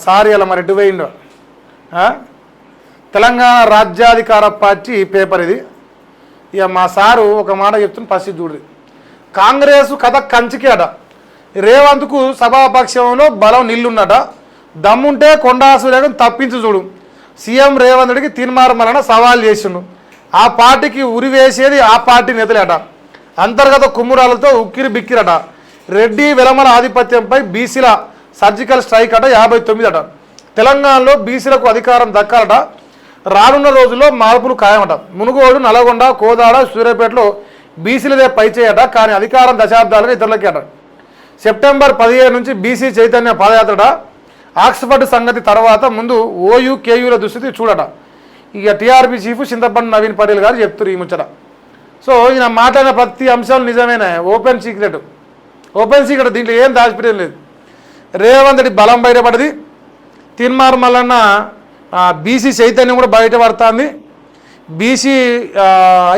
Sir ఇలా మరి ఎటు పోయిండో. తెలంగాణ రాజ్యాధికార పార్టీ పేపర్ ఇది. ఇక మా సారు ఒక మాట చెప్తున్న పరిస్థితి చూడు. కాంగ్రెస్ కథ కంచికి అట. రేవంత్కు సభాపక్షంలో బలం నిల్లున్నట. దమ్ముంటే కొండా సురేఖను తప్పించు చూడు. సీఎం రేవంత్ రెడ్డికి తీర్మానం సవాల్ చేసిండు. ఆ పార్టీకి ఉరివేసేది ఆ పార్టీ నేతలేట. అంతర్గత కుమ్మురాలతో ఉక్కిరి బిక్కిరట. రెడ్డి వెలమల ఆధిపత్యంపై బీసీల సర్జికల్ స్ట్రైక్ అట 59 అట. తెలంగాణలో బీసీలకు అధికారం దక్కాలట. రానున్న రోజుల్లో మార్పులు ఖాయమట. మునుగోడు, నల్గొండ, కోదాడ, సూర్యాపేటలో బీసీలదే పైచేయట. కానీ అధికారం దశాబ్దాలుగా ఇతరులకి అట. సెప్టెంబర్ 17 నుంచి బీసీ చైతన్య పాదయాత్రట. ఆక్స్ఫర్డ్ సంగతి తర్వాత ముందు ఓయూ కేయూల దుస్థితి చూడట. ఇక టీఆర్పీ చీఫ్ చింతపండు నవీన్ పటేల్ గారు చెప్తారు ఈ ముచ్చట. సో ఈయన మాట్లాడిన ప్రతి అంశాలు నిజమేనా? ఓపెన్ సీక్రెట్ దీంట్లో ఏం దాచిపెట్టేది లేదు. రేవంత్ రెడ్డి బలం బయటపడింది. తీర్మానం మల్లన్న బీసీ చైతన్యం కూడా బయటపడుతుంది. బీసీ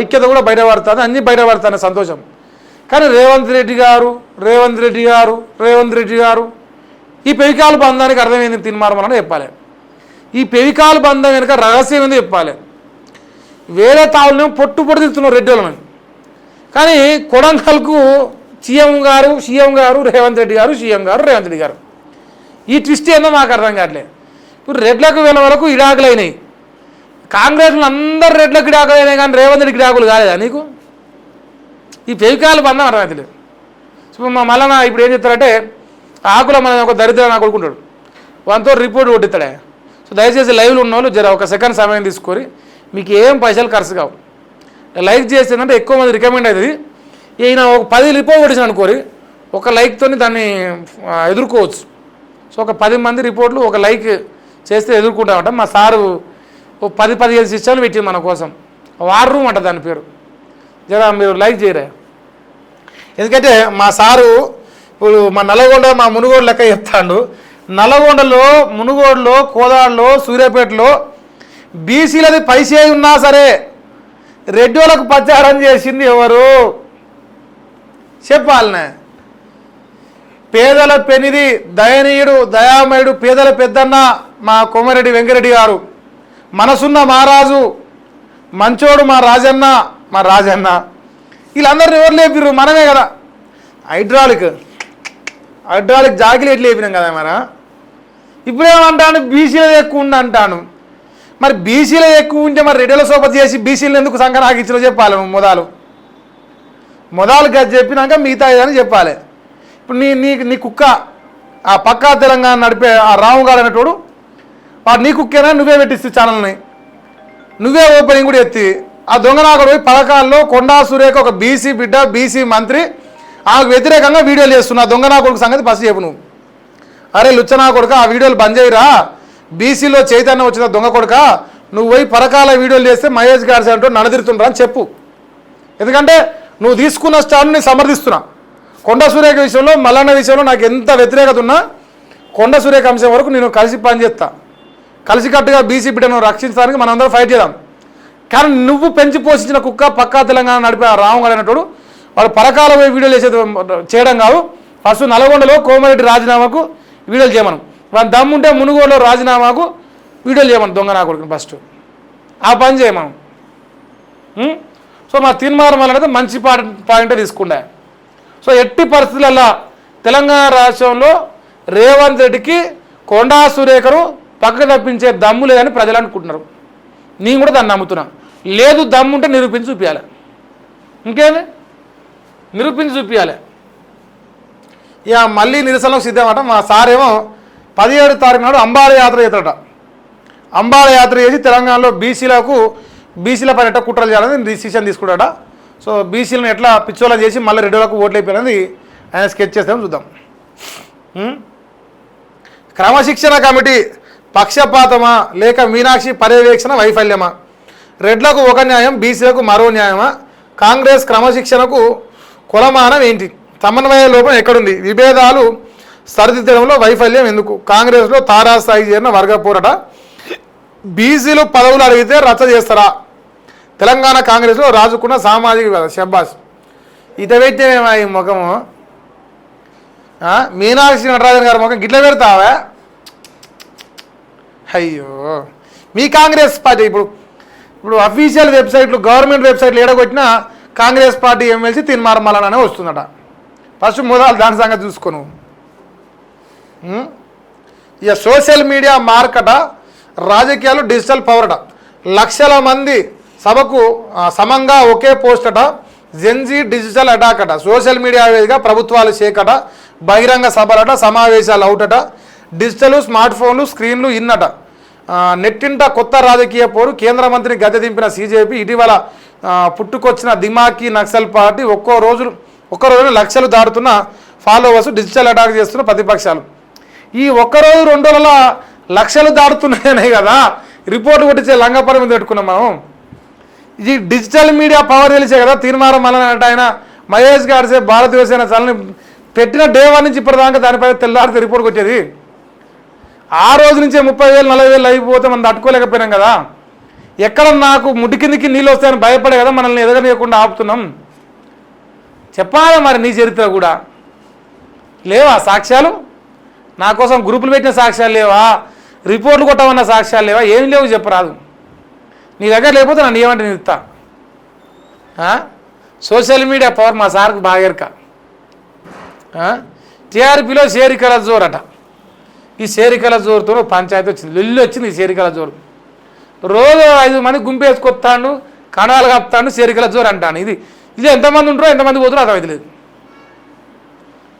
ఐక్యత కూడా బయటపడుతుంది. అన్నీ బయటపడుతుంది, సంతోషం. కానీ రేవంత్ రెడ్డి గారు ఈ పెవికాల బంధానికి అర్థమైంది. తీర్మానం అని చెప్పాలి. ఈ పెవికాల బంధం వెనుక రహస్యం ఏందో చెప్పాలి. వేరే తావులను పొట్టు తిరుగుతున్నారు రెడ్డి వాళ్ళని. కానీ కొడంగల్కు సీఎం గారు రేవంత్ రెడ్డి గారు ఈ ట్విస్ట్ ఏందో మాకు అర్థం కావట్లేదు. ఇప్పుడు రెడ్లకు వీళ్ళ వరకు ఇడాకులు అయినాయి. కాంగ్రెస్లో అందరు రెడ్లకు ఇడాకులు అయినాయి, కానీ రేవంత్ రెడ్డికి ఇడాకులు కాలేదా నీకు? ఈ పెవికాల బంధం అర్థమవుతలేదు. సో మళ్ళీ ఇప్పుడు ఏం చెప్తారంటే ఆకులో మన ఒక దరిద్ర నా కొడుకుంటాడు, వానితో రిపోర్ట్ కొట్టిస్తాడే. సో దయచేసి లైవ్లో ఉన్న వాళ్ళు జర ఒక సెకండ్ సమయం తీసుకొని, మీకు ఏం పైసలు ఖర్చు కావు, లైక్ చేస్తుందంటే ఎక్కువ మంది రికమెండ్ అవుతుంది. ఈయన ఒక 10 రిపోర్ట్ కొట్టించిన అనుకోరి, ఒక లైక్తో దాన్ని ఎదుర్కోవచ్చు. సో ఒక 10 మంది రిపోర్ట్లు ఒక లైక్ చేస్తే ఎదుర్కొంటామంట. మా సారు 10-15 శిష్యాలు పెట్టింది మన కోసం. వార్ రూమ్ అంట దాని పేరు. జర మీరు లైక్ చేయరా. ఎందుకంటే మా సారు ఇప్పుడు మా నల్గొండ, మా మునుగోడు లెక్క చెప్తాడు. నల్గొండలో, మునుగోడులో, కోదాడలో, సూర్యాపేటలో బీసీలది పైసే ఉన్నా సరే రెడ్డి వాళ్ళకు ప్రచారం చేసింది ఎవరు చెప్పాలనే? పేదల పెనిది, దయనీయుడు, దయామయుడు, పేదల పెద్దన్న మా కోమరెడ్డి వెంకరెడ్డి గారు, మనసున్న మహారాజు, మంచోడు మా రాజన్న వీళ్ళందరినీ ఎవరు లేపిర్రు? మనమే కదా. హైడ్రాలిక్ జాకిలేట్లు లేపినాం కదా మన. ఇప్పుడేమంటాను బీసీలో ఎక్కువ ఉండి అంటాను. మరి బీసీలో ఎక్కువ ఉంటే మరి రెడ్డిల సోపతి చేసి బీసీలు ఎందుకు సంఘానికి ఇచ్చినా చెప్పాలి. మొదలు గది చెప్పినాక మిగతా అని చెప్పాలి. ఇప్పుడు నీ కుక్క ఆ పక్కా తెలంగాణ నడిపే ఆ రాముగాడు అనేటోడు వాడు నీ కుక్కేనా నువ్వే పెట్టిస్తే ఛానల్ని, నువ్వే ఓపెనింగ్ కూడా ఎత్తి ఆ దొంగనాకుడు పోయి పథకాల్లో కొండా సురేఖ ఒక బీసీ బిడ్డ, బీసీ మంత్రి, ఆమెకు వ్యతిరేకంగా వీడియోలు చేస్తున్నా. దొంగనాకుడుకు సంగతి ఫస్ట్ చెప్పు నువ్వు. అరే లుచ్చనా కొడుక, ఆ వీడియోలు బంద్ చేయరా, బీసీలో చైతన్యం వచ్చిన దొంగ కొడుక, నువ్వు పోయి పథకాల వీడియోలు చేస్తే మహేష్ గారు అంటూ నడదిరుతుండ్రా అని చెప్పు. ఎందుకంటే నువ్వు తీసుకున్న స్టాండ్ నేను సమర్థిస్తున్నా. కొండ సురేఖ విషయంలో, మల్లన్న విషయంలో నాకు ఎంత వ్యతిరేకత ఉన్నా కొండ సురేఖ అంశం వరకు నేను కలిసి పనిచేస్తా. కలిసికట్టుగా బీసీ బిడ్డను రక్షించడానికి మనందరం ఫైట్ చేద్దాం. కానీ నువ్వు పెంచి పోషించిన కుక్క పక్కా తెలంగాణ నడిపే రాముగాడు అనేటోడు వాడు పరకాల పోయి వీడియోలు చేయడం కాదు. ఫస్ట్ నల్గొండలో కోమరెడ్డి రాజీనామాకు వీడియోలు చేయమను. వాడి దమ్ముంటే మునుగోడులో రాజీనామాకు వీడియోలు చేయమను. దొంగ నా కొడుకుని ఫస్ట్ ఆ పని చేయమను. సో మా తీర్మానం అనేది మంచి పాయింటే తీసుకుండే. సో ఎట్టి పరిస్థితులలో తెలంగాణ రాష్ట్రంలో రేవంత్ రెడ్డికి కొండా సురేఖను పక్కకు తప్పించే దమ్ము లేదని ప్రజలు అనుకుంటున్నారు. నేను కూడా దాన్ని నమ్ముతున్నా. లేదు, దమ్ముంటే నిరూపించి చూపించాలి. ఇంకేమి నిరూపించి చూపించాలి. ఇక మళ్ళీ నిరసనకు సిద్ధమట. మా సారేమో 17 తారీఖు నాడు అంబాల యాత్ర చేస్తాడట. అంబాల యాత్ర చేసి తెలంగాణలో బీసీల పైన ఎట్లా కుట్రలు చేయాలని డిసిషన్ తీసుకుంటాడ. సో బీసీలను ఎట్లా పిచ్చోళ్ళని చేసి మళ్ళీ రెడ్డిలకు ఓట్లు అయిపోయినది ఆయన స్కెచ్ చేస్తామని చూద్దాం. క్రమశిక్షణ కమిటీ పక్షపాతమా లేక మీనాక్షి పర్యవేక్షణ వైఫల్యమా? రెడ్లకు ఒక న్యాయం, బీసీలకు మరో న్యాయమా? కాంగ్రెస్ క్రమశిక్షణకు కొలమానం ఏంటి? సమన్వయ లోపం ఎక్కడుంది? విభేదాలు సరిదిద్దడంలో వైఫల్యం ఎందుకు? కాంగ్రెస్లో తారాస్థాయి చేరిన వర్గ పోరాట. బీసీలు పదవులు అడిగితే రచ్చ చేస్తారా? తెలంగాణ కాంగ్రెస్లో రాజుకున్న సామాజిక షబ్బాస్. ఇతవైతే ఈ ముఖము, మీనాక్షి నటరాజన్ గారి ముఖం గిట్ల పెడతావా? 17 తారీఖు నాడు అంబాల యాత్ర చేసి తెలంగాణలో బీసీలకు, బీసీల పైన ఎట్లా కుట్రలు చేయాలని డిసిషన్ తీసుకుంటాడా. సో బీసీలను ఎట్లా పిచ్చోళ్ళని చేసి మళ్ళీ రెడ్డిలకు ఓట్లు అయిపోయినది ఆయన స్కెచ్ చేస్తామని చూద్దాం. క్రమశిక్షణ కమిటీ అయ్యో మీ కాంగ్రెస్ పార్టీ ఇప్పుడు అఫీషియల్ వెబ్సైట్లు గవర్నమెంట్ వెబ్సైట్లు ఏడగొట్టినా కాంగ్రెస్ పార్టీ ఎమ్మెల్సీ తీర్మానం మళ్ళనే వస్తుందట. ఫస్ట్ మొదలు దాని సంగతి చూసుకోను. ఇక సోషల్ మీడియా మార్కట, రాజకీయాలు డిజిటల్ పవర్ అట, లక్షల మంది సభకు సమంగా ఒకే పోస్ట్ అట, జెన్జీ డిజిటల్ అటాక్ అట, సోషల్ మీడియా వేదిగా ప్రభుత్వాలు షేకట, బహిరంగ సభలట, సమావేశాలు అవుటట, డిజిటల్ స్మార్ట్ ఫోన్లు స్క్రీన్లు ఇన్నట, నెట్టింట కొత్త రాజకీయ పోరు, కేంద్ర మంత్రిని గద్దె దింపిన సీజేపీ, ఇటీవల పుట్టుకొచ్చిన దిమాకీ నక్సల్ పార్టీ, ఒక్క రోజున లక్షలు దాటుతున్న ఫాలోవర్స్, డిజిటల్ అటాక్ చేస్తున్న ప్రతిపక్షాలు. ఈ ఒక్కరోజు 2 రోజుల లక్షలు దాటుతున్నాయనే కదా రిపోర్ట్ కొట్టించే లంగపరం మీద పెట్టుకున్నాం మనం. ఈ డిజిటల్ మీడియా పవర్ తెలిసే కదా తీర్మానం మళ్ళీ ఆయన మహేష్ గారిసే భారతీయ సేన చలని పెట్టిన డే 1 నుంచి ఇప్పటిదాకా దానిపై తెల్లారితే రిపోర్ట్ కొట్టేది. ఆ రోజు నుంచే 30,000 40,000 అయిపోతే మనం తట్టుకోలేకపోయినాం కదా. ఎక్కడ నాకు ముడి కిందికి నీళ్ళు వస్తాయని భయపడే కదా మనల్ని ఎదగనీయకుండా ఆపుతున్నాం. చెప్పాలి మరి నీ చరిత్ర కూడా లేవా సాక్ష్యాలు? నా కోసం గ్రూపులు పెట్టిన సాక్ష్యాలు లేవా? రిపోర్ట్లు కొట్టమన్న సాక్ష్యాలు లేవా? ఏం లేవు చెప్పరాదు. నీ దగ్గర లేకపోతే నన్ను ఏమంటే నేను ఇస్తా. సోషల్ మీడియా పవర్ మా సార్కు బాగా ఎరక. టీఆర్పీలో చేరికల జోరు అట. ఈ చేరికల జోరుతో పంచాయతీ వచ్చింది, లొల్లి వచ్చింది. ఈ చేరికల జోరు రోజు 5 మంది గుంపేసుకొస్తాడు, కణాలు కప్తాడు, చేరికల జోరు అంటాను. ఇది ఎంతమంది ఉంటారో ఎంతమంది పోతారో అర్థమైతే లేదు.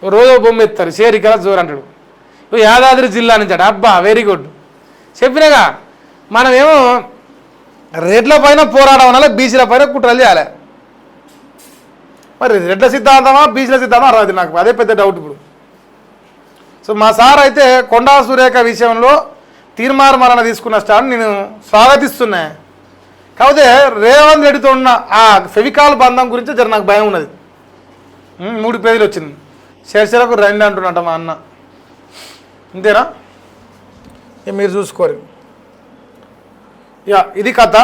రోజు బొమ్మ ఎత్తారు, చేరికల జోరు అంటాడు. యాదాద్రి జిల్లా నుంచి అట. అబ్బా వెరీ గుడ్ చెప్పినాగా. మనమేమో రెడ్ల పైన పోరాటం అనాలి, బీసీల పైన కుట్రలు చేయాలి. మరి రెడ్ల సిద్ధాంతమా బీసీల సిద్ధాంతం అర్థమైంది నాకు, అదే పెద్ద డౌట్ ఇప్పుడు. సో మా సార్ అయితే కొండా సురేఖ విషయంలో తీర్మానం తీసుకున్న స్టాండ్ నేను స్వాగతిస్తున్నా. కాకపోతే రేవంత్ రెడ్డితో ఉన్న ఆ ఫెవికాల్ బంధం గురించి జర నాకు భయం ఉన్నది. 3 పేజీలు వచ్చింది. శేషలకు రండి అంటున్నట్ట మా అన్న. అంతేనా? మీరు చూసుకోరు. ఇది కథ.